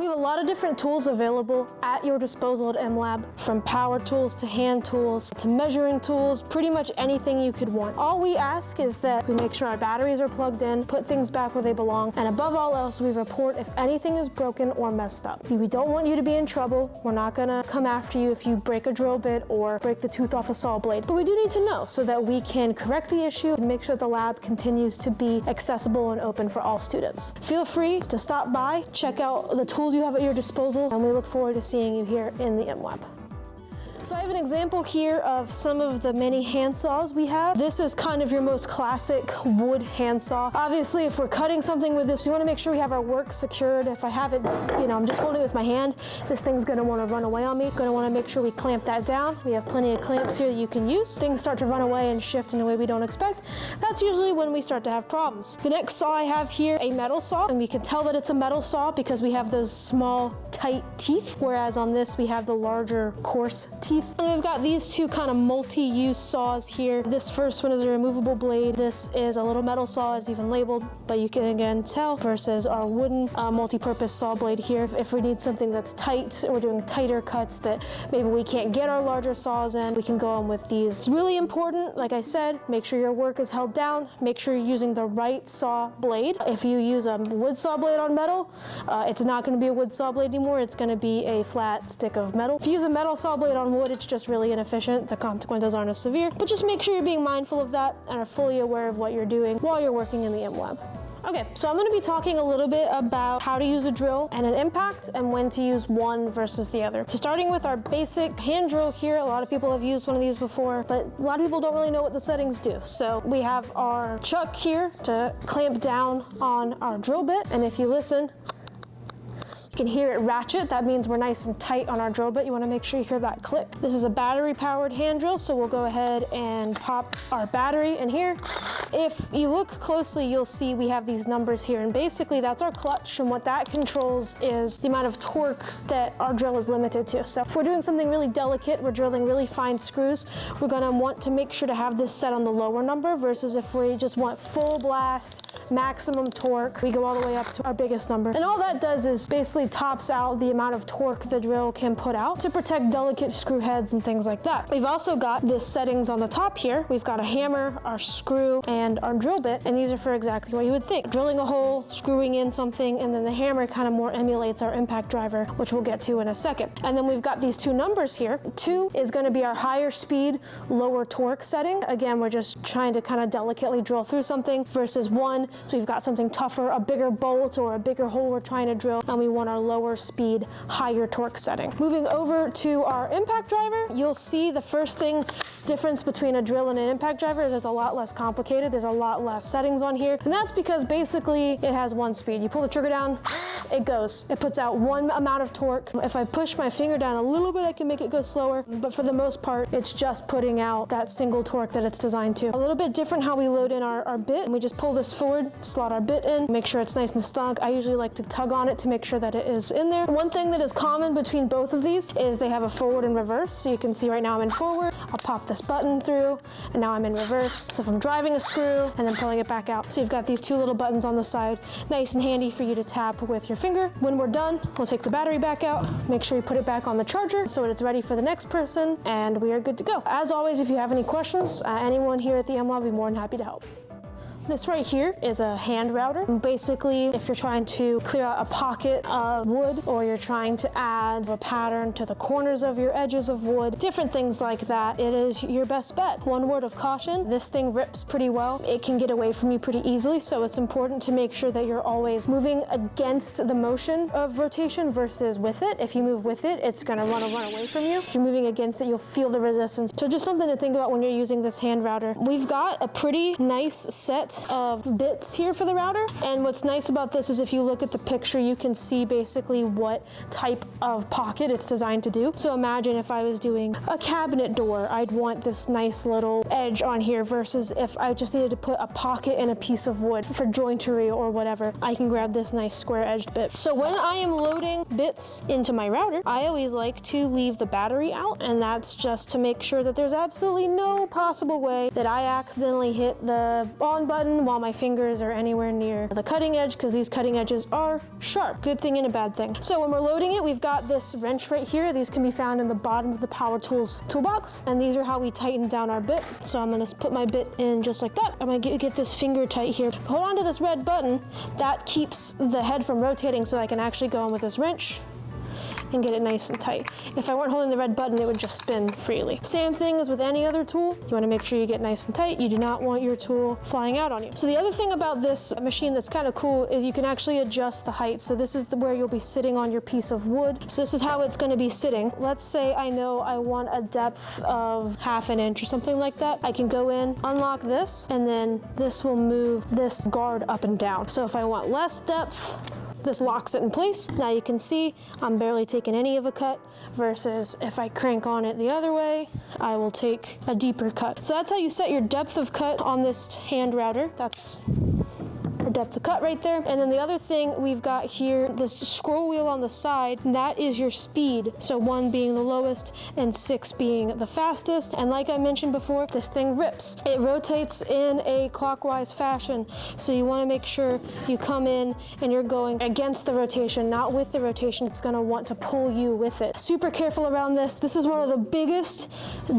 We have a lot of different tools available at your disposal at MLab, from power tools to hand tools to measuring tools, pretty much anything you could want. All we ask is that we make sure our batteries are plugged in, put things back where they belong, and above all else, we report if anything is broken or messed up. We don't want you to be in trouble. We're not gonna come after you if you break a drill bit or break the tooth off a saw blade, but we do need to know so that we can correct the issue and make sure the lab continues to be accessible and open for all students. Feel free to stop by, check out the tools you have at your disposal, and we look forward to seeing you here in the MLab. So I have an example here of some of the many handsaws we have. This is kind of your most classic wood handsaw. Obviously, if we're cutting something with this, we want to make sure we have our work secured. If I have it, I'm just holding it with my hand, this thing's going to want to run away on me. Going to want to make sure we clamp that down. We have plenty of clamps here that you can use. Things start to run away and shift in a way we don't expect. That's usually when we start to have problems. The next saw I have here, a metal saw, and we can tell that it's a metal saw because we have those small, tight teeth, whereas on this we have the larger, coarse teeth. And we've got these two kind of multi-use saws here. This first one is a removable blade. This is a little metal saw. It's even labeled, but you can again tell, versus our wooden multi-purpose saw blade here. If we need something that's tight, we're doing tighter cuts that maybe we can't get our larger saws in, we can go in with these. It's really important, like I said, make sure your work is held down. Make sure you're using the right saw blade. If you use a wood saw blade on metal, it's not going to be a wood saw blade anymore. It's going to be a flat stick of metal. If you use a metal saw blade on wood, it's just really inefficient. The consequences aren't as severe, but just make sure you're being mindful of that and are fully aware of what you're doing while you're working in the MLab. Okay, so I'm going to be talking a little bit about how to use a drill and an impact and when to use one versus the other. So starting with our basic hand drill here, a lot of people have used one of these before, but a lot of people don't really know what the settings do. So we have our chuck here to clamp down on our drill bit, and if you listen, you can hear it ratchet. That means we're nice and tight on our drill bit. You want to make sure you hear that click. This is a battery powered hand drill, so we'll go ahead and pop our battery in here. If you look closely, you'll see we have these numbers here, and basically that's our clutch, and what that controls is the amount of torque that our drill is limited to. So if we're doing something really delicate, we're drilling really fine screws, we're gonna want to make sure to have this set on the lower number, versus if we just want full blast, maximum torque, we go all the way up to our biggest number. And all that does is basically tops out the amount of torque the drill can put out to protect delicate screw heads and things like that. We've also got this settings on the top here. We've got a hammer, our screw, and our drill bit, and these are for exactly what you would think. Drilling a hole, screwing in something, and then the hammer kind of more emulates our impact driver, which we'll get to in a second. And then we've got these two numbers here. 2 is going to be our higher speed, lower torque setting. Again, we're just trying to kind of delicately drill through something, versus 1, so we've got something tougher, a bigger bolt or a bigger hole we're trying to drill, and we want our lower speed, higher torque setting. Moving over to our impact driver, you'll see the first thing difference between a drill and an impact driver is it's a lot less complicated. There's a lot less settings on here, and that's because basically it has one speed. You pull the trigger down, it goes. It puts out one amount of torque. If I push my finger down a little bit, I can make it go slower, but for the most part, it's just putting out that single torque that it's designed to. A little bit different how we load in our bit, and we just pull this forward, slot our bit in, make sure it's nice and snug. I usually like to tug on it to make sure that it is in there. One thing that is common between both of these is they have a forward and reverse. So you can see right now I'm in forward, I'll pop this button through, and now I'm in reverse. So if I'm driving a screw and then pulling it back out. So you've got these two little buttons on the side, nice and handy for you to tap with your finger. When we're done, we'll take the battery back out, make sure you put it back on the charger so it's ready for the next person, and we are good to go. As always, if you have any questions, anyone here at the MLab will be more than happy to help. This right here is a hand router. Basically, if you're trying to clear out a pocket of wood, or you're trying to add a pattern to the corners of your edges of wood, different things like that, it is your best bet. One word of caution, this thing rips pretty well. It can get away from you pretty easily, so it's important to make sure that you're always moving against the motion of rotation versus with it. If you move with it, it's gonna run away from you. If you're moving against it, you'll feel the resistance. So just something to think about when you're using this hand router. We've got a pretty nice set of bits here for the router, and what's nice about this is if you look at the picture, you can see basically what type of pocket it's designed to do. So imagine if I was doing a cabinet door, I'd want this nice little edge on here, versus if I just needed to put a pocket in a piece of wood for jointery or whatever, I can grab this nice square edged bit. So when I am loading bits into my router, I always like to leave the battery out, and that's just to make sure that there's absolutely no possible way that I accidentally hit the on button button while my fingers are anywhere near the cutting edge, because these cutting edges are sharp. Good thing and a bad thing. So when we're loading it, we've got this wrench right here. These can be found in the bottom of the Power Tools toolbox, and these are how we tighten down our bit. So I'm gonna put my bit in just like that. I'm gonna get this finger tight here. Hold on to this red button. That keeps the head from rotating, so I can actually go in with this wrench and get it nice and tight. If I weren't holding the red button, it would just spin freely. Same thing as with any other tool. You wanna make sure you get nice and tight. You do not want your tool flying out on you. So the other thing about this machine that's kind of cool is you can actually adjust the height. So this is where you'll be sitting on your piece of wood. So this is how it's gonna be sitting. Let's say I know I want a depth of 1/2 inch or something like that. I can go in, unlock this, and then this will move this guard up and down. So if I want less depth, this locks it in place. Now you can see I'm barely taking any of a cut, versus if I crank on it the other way, I will take a deeper cut. So that's how you set your depth of cut on this hand router. That's our depth of cut right there. And then the other thing we've got here, this scroll wheel on the side, that is your speed. So 1 being the lowest and 6 being the fastest. And like I mentioned before, this thing rips. It rotates in a clockwise fashion. So you want to make sure you come in and you're going against the rotation, not with the rotation. It's going to want to pull you with it. Super careful around this. This is one of the biggest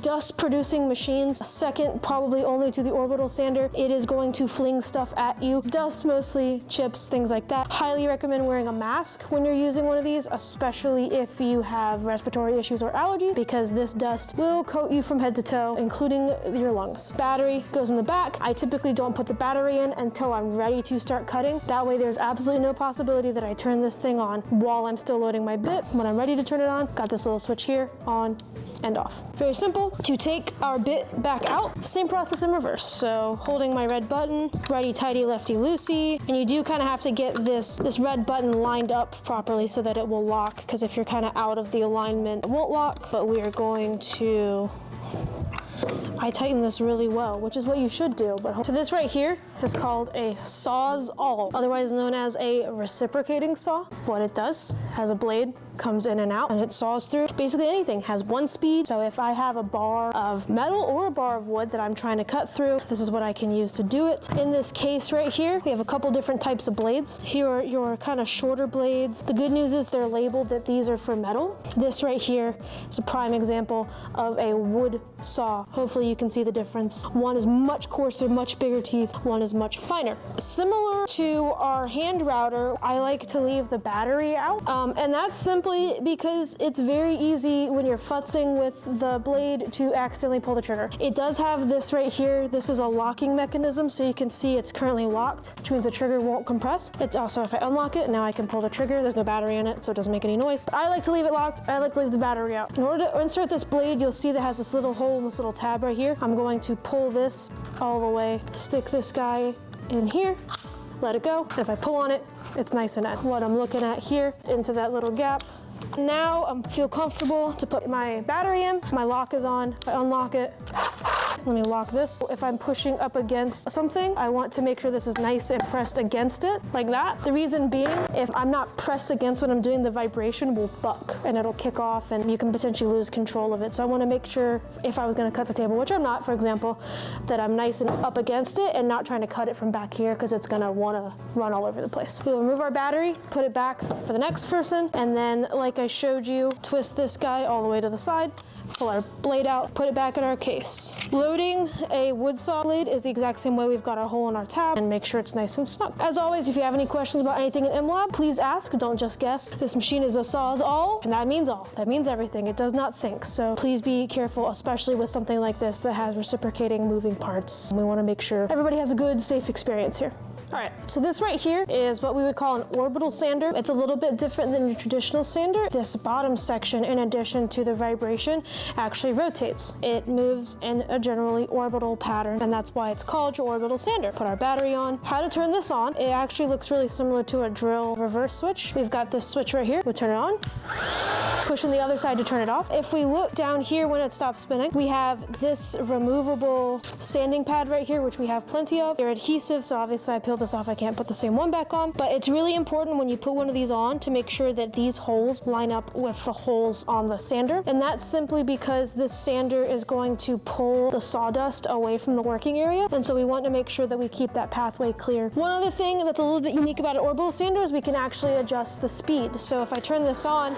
dust producing machines, second probably only to the orbital sander. It is going to fling stuff at you. Dust mostly, chips, things like that. Highly recommend wearing a mask when you're using one of these, especially if you have respiratory issues or allergies, because this dust will coat you from head to toe, including your lungs. Battery goes in the back. I typically don't put the battery in until I'm ready to start cutting. That way there's absolutely no possibility that I turn this thing on while I'm still loading my bit. When I'm ready to turn it on, got this little switch here, on and off. Very simple. To take our bit back out, same process in reverse. So holding my red button, righty tighty, lefty loosey, and you do kind of have to get this red button lined up properly so that it will lock, because if you're kind of out of the alignment, it won't lock. But we are going to, I tighten this really well, which is what you should do. But so this right here is called a sawzall, otherwise known as a reciprocating saw. What it does, has a blade, comes in and out, and it saws through basically anything. Has 1 speed. So if I have a bar of metal or a bar of wood that I'm trying to cut through, this is what I can use to do it. In this case right here, we have a couple different types of blades. Here are your kind of shorter blades. The good news is they're labeled that these are for metal. This right here is a prime example of a wood saw. Hopefully you can see the difference. One is much coarser, much bigger teeth. One is much finer. Similar to our hand router, I like to leave the battery out, and that's simply because it's very easy when you're futzing with the blade to accidentally pull the trigger. It does have this right here. This is a locking mechanism, so you can see it's currently locked, which means the trigger won't compress. It's also, if I unlock it, now I can pull the trigger. There's no battery in it, so it doesn't make any noise. I like to leave it locked. I like to leave the battery out. In order to insert this blade, you'll see that has this little hole in this little tab right here. I'm going to pull this all the way, stick this guy in here, let it go. And if I pull on it, it's nice and in. What I'm looking at here, into that little gap. Now I feel comfortable to put my battery in. My lock is on. I unlock it. Let me lock this. If I'm pushing up against something, I want to make sure this is nice and pressed against it, like that. The reason being, if I'm not pressed against what I'm doing, the vibration will buck and it'll kick off and you can potentially lose control of it. So I want to make sure, if I was going to cut the table, which I'm not, for example, that I'm nice and up against it and not trying to cut it from back here, because it's going to want to run all over the place. We'll remove our battery, put it back for the next person, and then, like I showed you, twist this guy all the way to the side, pull our blade out, put it back in our case. Loading a wood saw blade is the exact same way. We've got our hole in our tab, and make sure it's nice and snug. As always, if you have any questions about anything in MLab, please ask, don't just guess. This machine is a sawzall, and that means all. That means everything. It does not think. So please be careful, especially with something like this that has reciprocating moving parts. We want to make sure everybody has a good, safe experience here. All right, so this right here is what we would call an orbital sander. It's a little bit different than your traditional sander. This bottom section, in addition to the vibration, actually rotates. It moves in a generally orbital pattern, and that's why it's called your orbital sander. Put our battery on. How to turn this on? It actually looks really similar to a drill reverse switch. We've got this switch right here. We'll turn it on. pushing the other side to turn it off. If we look down here when it stops spinning, we have this removable sanding pad right here, which we have plenty of. They're adhesive, so obviously I peel this off, I can't put the same one back on, but it's really important when you put one of these on to make sure that these holes line up with the holes on the sander. And that's simply because this sander is going to pull the sawdust away from the working area. And so we want to make sure that we keep that pathway clear. One other thing that's a little bit unique about an orbital sander is we can actually adjust the speed. So if I turn this on,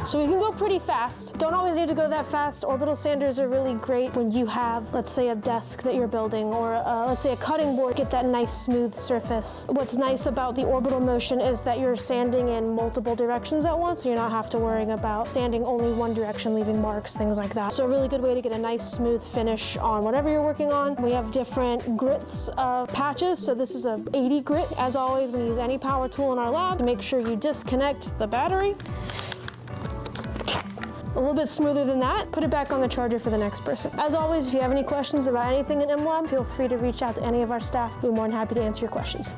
so we can go pretty fast. Don't always need to go that fast. Orbital sanders are really great when you have, let's say, a desk that you're building, or let's say a cutting board, get that nice smooth surface. What's nice about the orbital motion is that you're sanding in multiple directions at once, so you're not have to worry about sanding only one direction, leaving marks, things like that. So a really good way to get a nice smooth finish on whatever you're working on. We have different grits of patches, so this is a 80 grit. As always, when you use any power tool in our lab, make sure you disconnect the battery. A little bit smoother than that, put it back on the charger for the next person. As always, if you have any questions about anything in MLab, feel free to reach out to any of our staff. We're more than happy to answer your questions.